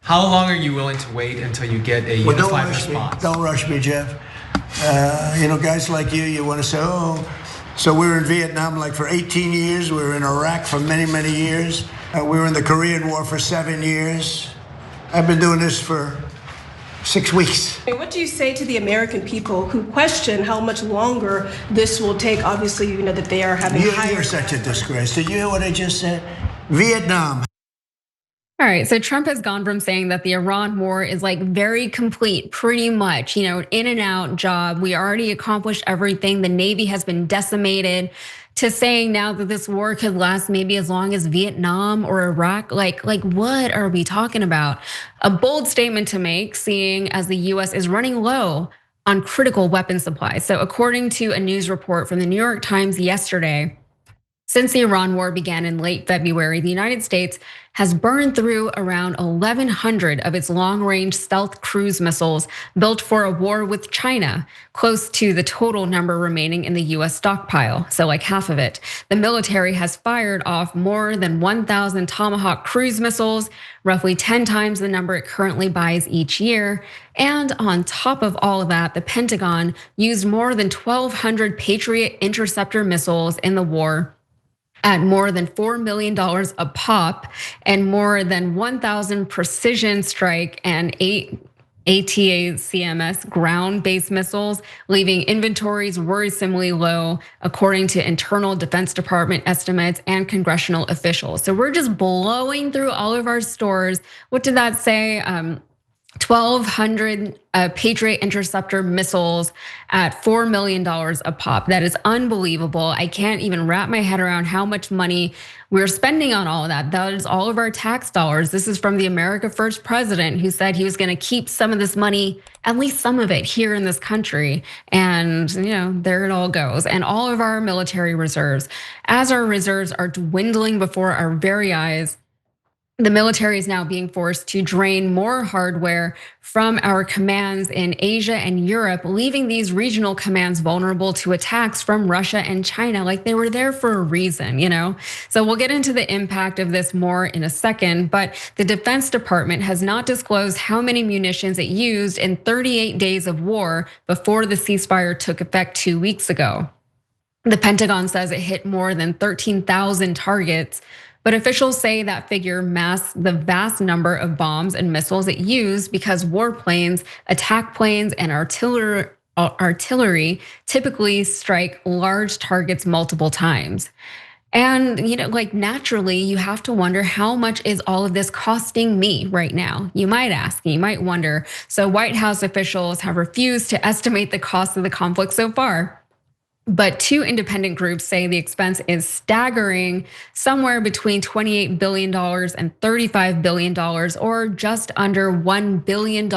How long are you willing to wait until you get a unified response? Don't rush me, Jeff. Guys like you want to say, oh, so we were in Vietnam like for 18 years. We were in Iraq for many, many years. We were in the Korean War for 7 years. I've been doing this for 6 weeks. What do you say to the American people who question how much longer this will take? Obviously, you know that they are having You're such a disgrace. Did you hear what I just said? Vietnam. All right, so Trump has gone from saying that the Iran war is like very complete, pretty much, in and out job. We already accomplished everything. The Navy has been decimated, to saying now that this war could last maybe as long as Vietnam or Iraq. Like what are we talking about? A bold statement to make, seeing as the US is running low on critical weapon supplies. So according to a news report from the New York Times yesterday, since the Iran war began in late February, the United States has burned through around 1,100 of its long-range stealth cruise missiles built for a war with China, close to the total number remaining in the US stockpile, so like half of it. The military has fired off more than 1,000 Tomahawk cruise missiles, roughly 10 times the number it currently buys each year. And on top of all of that, the Pentagon used more than 1,200 Patriot interceptor missiles in the war, at more than $4 million a pop, and more than 1,000 Precision Strike and ATACMS ground-based missiles, leaving inventories worrisomely low, according to internal Defense Department estimates and congressional officials. So we're just blowing through all of our stores. What did that say? 1,200 Patriot interceptor missiles at $4 million a pop. That is unbelievable. I can't even wrap my head around how much money we're spending on all of that. That is all of our tax dollars. This is from the America First president, who said he was going to keep some of this money, at least some of it, here in this country. And there it all goes. And all of our military reserves, as our reserves are dwindling before our very eyes, the military is now being forced to drain more hardware from our commands in Asia and Europe, leaving these regional commands vulnerable to attacks from Russia and China. Like they were there for a reason, So we'll get into the impact of this more in a second, but the Defense Department has not disclosed how many munitions it used in 38 days of war before the ceasefire took effect 2 weeks ago. The Pentagon says it hit more than 13,000 targets, but officials say that figure masks the vast number of bombs and missiles it used because warplanes, attack planes, and artillery typically strike large targets multiple times. And naturally, you have to wonder, how much is all of this costing me right now? You might ask, you might wonder. So White House officials have refused to estimate the cost of the conflict so far. But two independent groups say the expense is staggering, somewhere between $28 billion and $35 billion, or just under $1 billion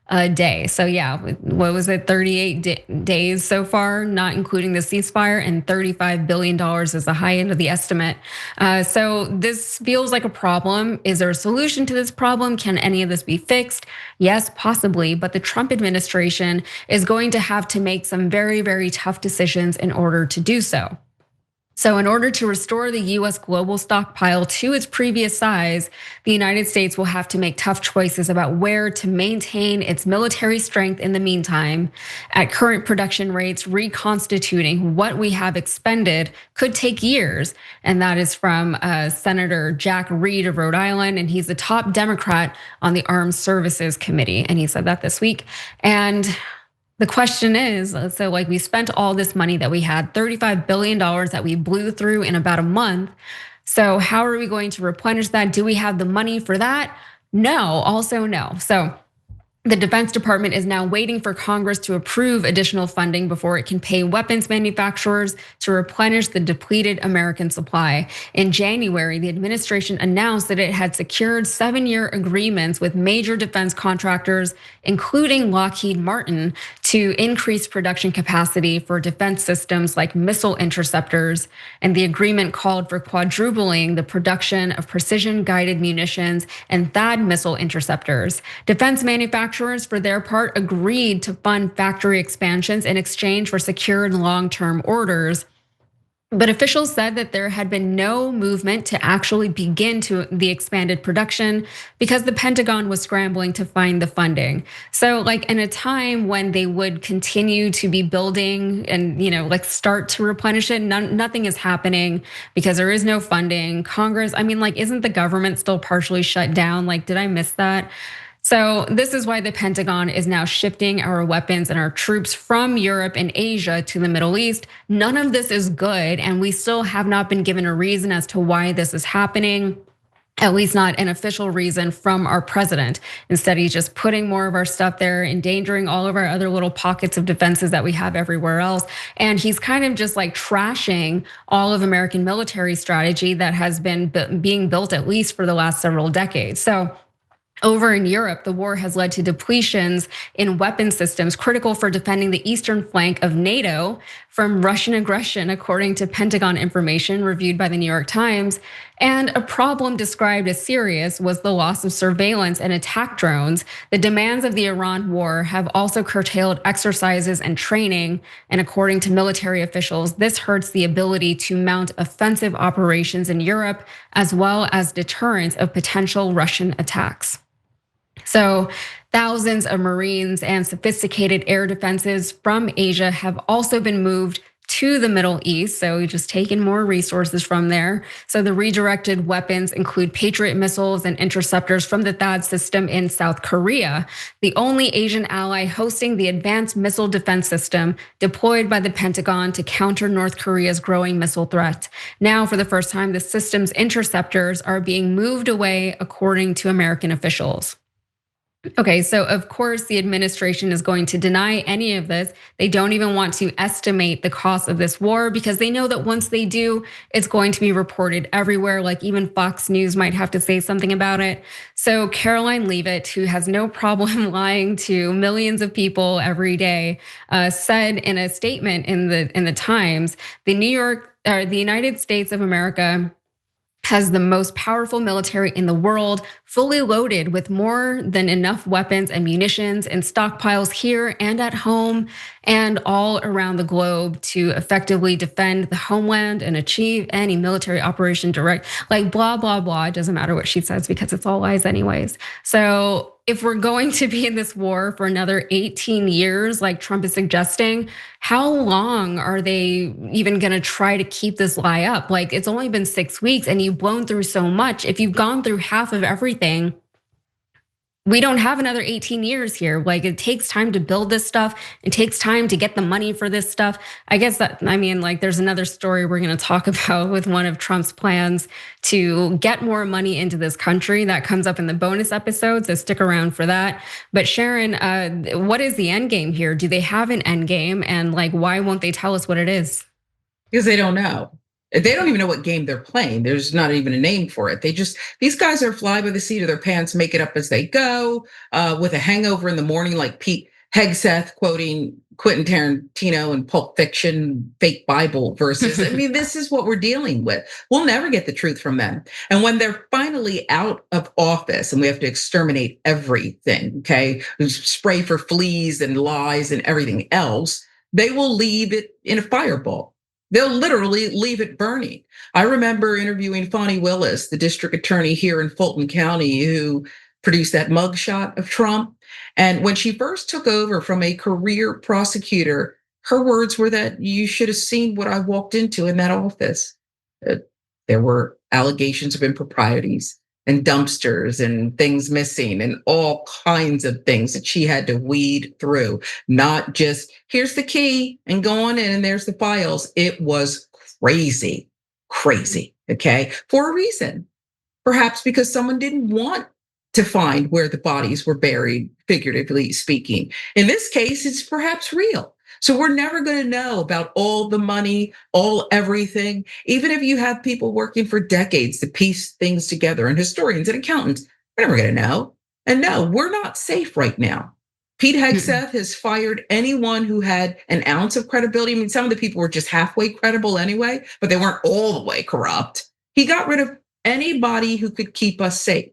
a day. So yeah, what was it, 38 days so far, not including the ceasefire, and $35 billion is the high end of the estimate. So this feels like a problem. Is there a solution to this problem? Can any of this be fixed? Yes, possibly, but the Trump administration is going to have to make some very, very tough decisions in order to do so. So in order to restore the US global stockpile to its previous size, the United States will have to make tough choices about where to maintain its military strength in the meantime. At current production rates, reconstituting what we have expended could take years. And that is from Senator Jack Reed of Rhode Island, and he's the top Democrat on the Armed Services Committee. And he said that this week. And the question is, so like we spent all this money that we had, $35 billion that we blew through in about a month. So how are we going to replenish that? Do we have the money for that? No, also no. So the Defense Department is now waiting for Congress to approve additional funding before it can pay weapons manufacturers to replenish the depleted American supply. In January, the administration announced that it had secured 7-year agreements with major defense contractors, including Lockheed Martin, to increase production capacity for defense systems like missile interceptors. And the agreement called for quadrupling the production of precision-guided munitions and THAAD missile interceptors. Defense manufacturers, for their part, agreed to fund factory expansions in exchange for secured long-term orders. But officials said that there had been no movement to actually begin to the expanded production because the Pentagon was scrambling to find the funding. So like in a time when they would continue to be building and like start to replenish it, nothing is happening because there is no funding. Congress, I mean, like, isn't the government still partially shut down? Like, did I miss that? So this is why the Pentagon is now shifting our weapons and our troops from Europe and Asia to the Middle East. None of this is good, and we still have not been given a reason as to why this is happening. At least not an official reason from our president. Instead, he's just putting more of our stuff there, endangering all of our other little pockets of defenses that we have everywhere else. And he's kind of just like trashing all of American military strategy that has been being built at least for the last several decades. So over in Europe, the war has led to depletions in weapon systems critical for defending the eastern flank of NATO from Russian aggression, according to Pentagon information reviewed by the New York Times. And a problem described as serious was the loss of surveillance and attack drones. The demands of the Iran war have also curtailed exercises and training. And according to military officials, this hurts the ability to mount offensive operations in Europe, as well as deterrence of potential Russian attacks. So thousands of Marines and sophisticated air defenses from Asia have also been moved to the Middle East. So we've just taken more resources from there. So the redirected weapons include Patriot missiles and interceptors from the THAAD system in South Korea, the only Asian ally hosting the advanced missile defense system deployed by the Pentagon to counter North Korea's growing missile threat. Now, for the first time, the system's interceptors are being moved away, according to American officials. Okay, so of course the administration is going to deny any of this. They don't even want to estimate the cost of this war because they know that once they do, it's going to be reported everywhere. Like even Fox News might have to say something about it. So Caroline Leavitt, who has no problem lying to millions of people every day, said in a statement in the Times, the United States of America has the most powerful military in the world, fully loaded with more than enough weapons and munitions and stockpiles here and at home and all around the globe to effectively defend the homeland and achieve any military operation direct, like blah, blah, blah. It doesn't matter what she says because it's all lies anyways. So if we're going to be in this war for another 18 years, like Trump is suggesting, how long are they even gonna try to keep this lie up? Like it's only been 6 weeks and you've blown through so much. If you've gone through half of everything, we don't have another 18 years here. Like it takes time to build this stuff. It takes time to get the money for this stuff. I guess that, I mean, like there's another story we're gonna talk about with one of Trump's plans to get more money into this country. That comes up in the bonus episode, so stick around for that. But Sharon, what is the end game here? Do they have an end game? And like, why won't they tell us what it is? Because they don't know. They don't even know what game they're playing. There's not even a name for it. These guys are fly by the seat of their pants, make it up as they go, with a hangover in the morning, like Pete Hegseth quoting Quentin Tarantino and Pulp Fiction, fake Bible verses. I mean, this is what we're dealing with. We'll never get the truth from them. And when they're finally out of office and we have to exterminate everything, okay, spray for fleas and lies and everything else, they will leave it in a fireball. They'll literally leave it burning. I remember interviewing Fani Willis, the district attorney here in Fulton County, who produced that mugshot of Trump. And when she first took over from a career prosecutor, her words were that you should have seen what I walked into in that office. There were allegations of improprieties and dumpsters and things missing and all kinds of things that she had to weed through. Not just, here's the key and go on in and there's the files. It was crazy, okay? For a reason. Perhaps because someone didn't want to find where the bodies were buried, figuratively speaking. In this case, it's perhaps real. So we're never going to know about all the money, all everything. Even if you have people working for decades to piece things together, and historians and accountants, we're never going to know. And no, we're not safe right now. Pete Hegseth has fired anyone who had an ounce of credibility. I mean, some of the people were just halfway credible anyway, but they weren't all the way corrupt. He got rid of anybody who could keep us safe.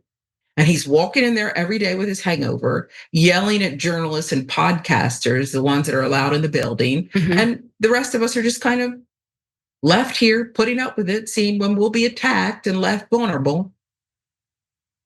And he's walking in there every day with his hangover, yelling at journalists and podcasters, the ones that are allowed in the building. And the rest of us are just kind of left here, putting up with it, seeing when we'll be attacked and left vulnerable.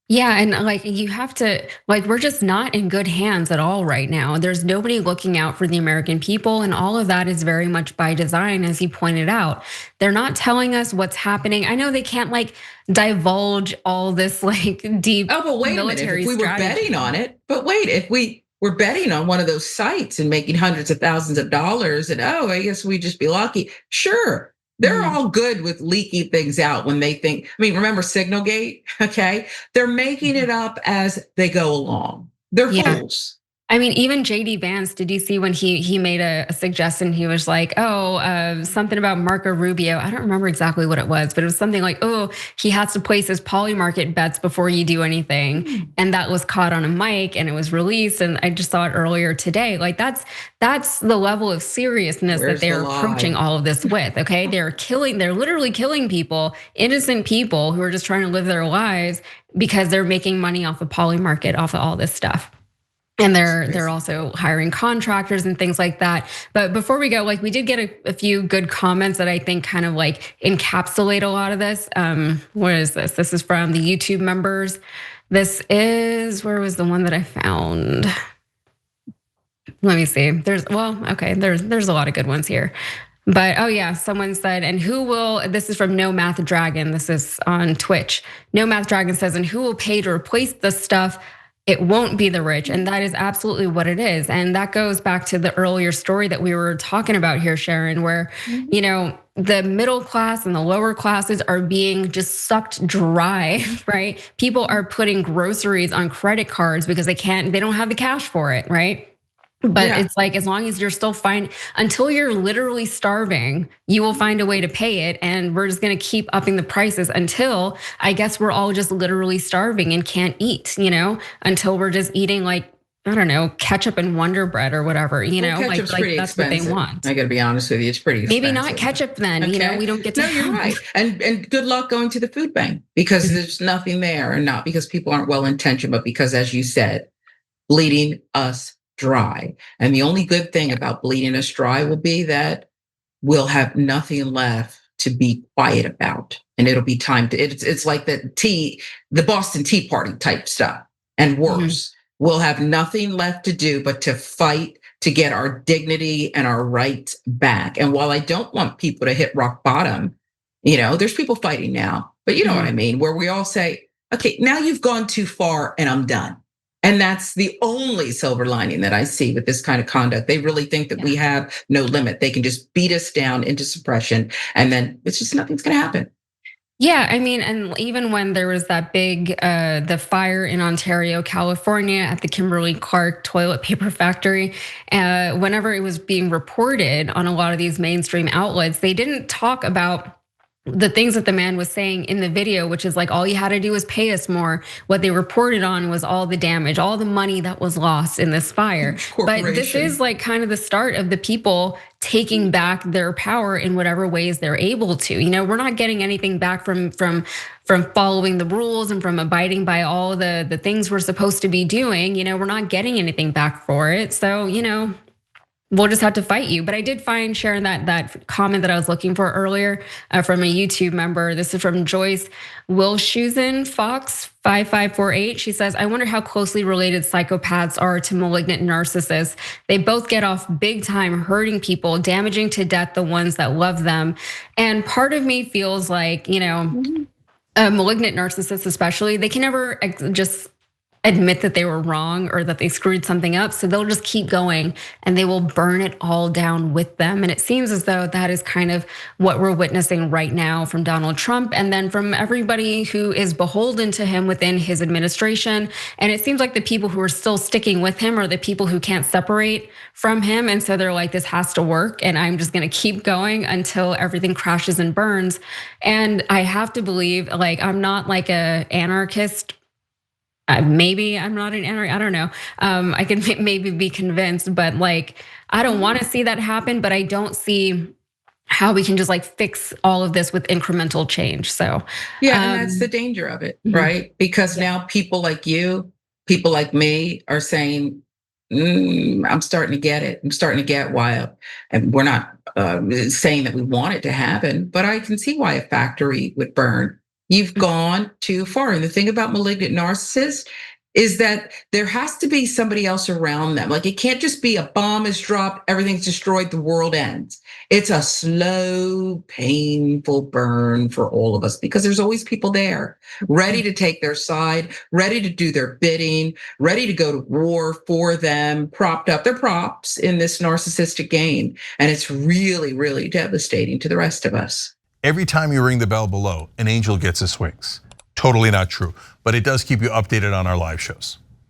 Yeah, and like you have to, like, we're just not in good hands at all right now. There's nobody looking out for the American people, and all of that is very much by design, as you pointed out. They're not telling us what's happening. I know they can't like divulge all this like deep But wait military a minute, if we were betting on it, but wait, if we were betting on one of those sites and making hundreds of thousands of dollars, and I guess we'd just be lucky. Sure. They're all good with leaking things out when they think, I mean, remember Signalgate, okay? They're making it up as they go along. They're fools. I mean, even JD Vance, did you see when he made a suggestion? He was like, something about Marco Rubio. I don't remember exactly what it was, but it was something like, he has to place his polymarket bets before you do anything. And that was caught on a mic and it was released. And I just saw it earlier today. Like that's the level of seriousness that they're approaching all of this with, okay? They're literally killing people, innocent people who are just trying to live their lives because they're making money off the polymarket, off of all this stuff. And they're also hiring contractors and things like that. But before we go, like we did get a few good comments that I think kind of like encapsulate a lot of this. What is this? This is from the YouTube members. This is, where was the one that I found? Let me see. There's a lot of good ones here. But someone said, and who will, this is from No Math Dragon. This is on Twitch. No Math Dragon says, and who will pay to replace the stuff? It won't be the rich. And that is absolutely what it is. And that goes back to the earlier story that we were talking about here, Sharon, where, the middle class and the lower classes are being just sucked dry, right? People are putting groceries on credit cards because they don't have the cash for it, right? But it's like, as long as you're still until you're literally starving, you will find a way to pay it. And we're just gonna keep upping the prices until, I guess, we're all just literally starving and can't eat, until we're just eating like, I don't know, ketchup and Wonder Bread or whatever, ketchup's pretty that's expensive. What they want. I gotta be honest with you, it's pretty expensive. Maybe not ketchup then, we don't get to. No, you're right. And good luck going to the food bank because there's nothing there, and not because people aren't well-intentioned, but because, as you said, bleeding us dry. And the only good thing about bleeding us dry will be that we'll have nothing left to be quiet about. And it'll be time to, it's like the Boston Tea Party type stuff and worse. We'll have nothing left to do but to fight to get our dignity and our rights back. And while I don't want people to hit rock bottom, there's people fighting now, but you know what I mean? Where we all say, okay, now you've gone too far and I'm done. And that's the only silver lining that I see with this kind of conduct. They really think that we have no limit. They can just beat us down into suppression, and then it's just nothing's gonna happen. Yeah, I mean, and even when there was that big, the fire in Ontario, California at the Kimberly-Clark toilet paper factory, whenever it was being reported on a lot of these mainstream outlets, they didn't talk about the things that the man was saying in the video, which is like, all you had to do was pay us more. What they reported on was all the damage, all the money that was lost in this fire. But this is like kind of the start of the people taking back their power in whatever ways they're able to. We're not getting anything back from following the rules and from abiding by all the things we're supposed to be doing. We're not getting anything back for it. So, we'll just have to fight you. But I did find, Sharon, that comment that I was looking for earlier from a YouTube member. This is from Joyce Wilshusen Fox 5548. She says, I wonder how closely related psychopaths are to malignant narcissists. They both get off big time hurting people, damaging to death the ones that love them. And part of me feels like, malignant narcissists especially, they can never just admit that they were wrong or that they screwed something up. So they'll just keep going and they will burn it all down with them. And it seems as though that is kind of what we're witnessing right now from Donald Trump and then from everybody who is beholden to him within his administration. And it seems like the people who are still sticking with him are the people who can't separate from him. And so they're like, this has to work. And I'm just gonna keep going until everything crashes and burns. And I have to believe, like, I'm not like an anarchist. Maybe I'm not an anarchist, I don't know. I can maybe be convinced, but like, I don't want to see that happen, but I don't see how we can just like fix all of this with incremental change. So and that's the danger of it, right? Because now people like you, people like me are saying, I'm starting to get it. I'm starting to get why, and we're not saying that we want it to happen, but I can see why a factory would burn. You've gone too far. And the thing about malignant narcissists is that there has to be somebody else around them. Like, it can't just be a bomb is dropped, everything's destroyed, the world ends. It's a slow, painful burn for all of us, because there's always people there ready to take their side, ready to do their bidding, ready to go to war for them, propped up. They're props in this narcissistic game. And it's really, really devastating to the rest of us. Every time you ring the bell below, an angel gets his wings. Totally not true, but it does keep you updated on our live shows.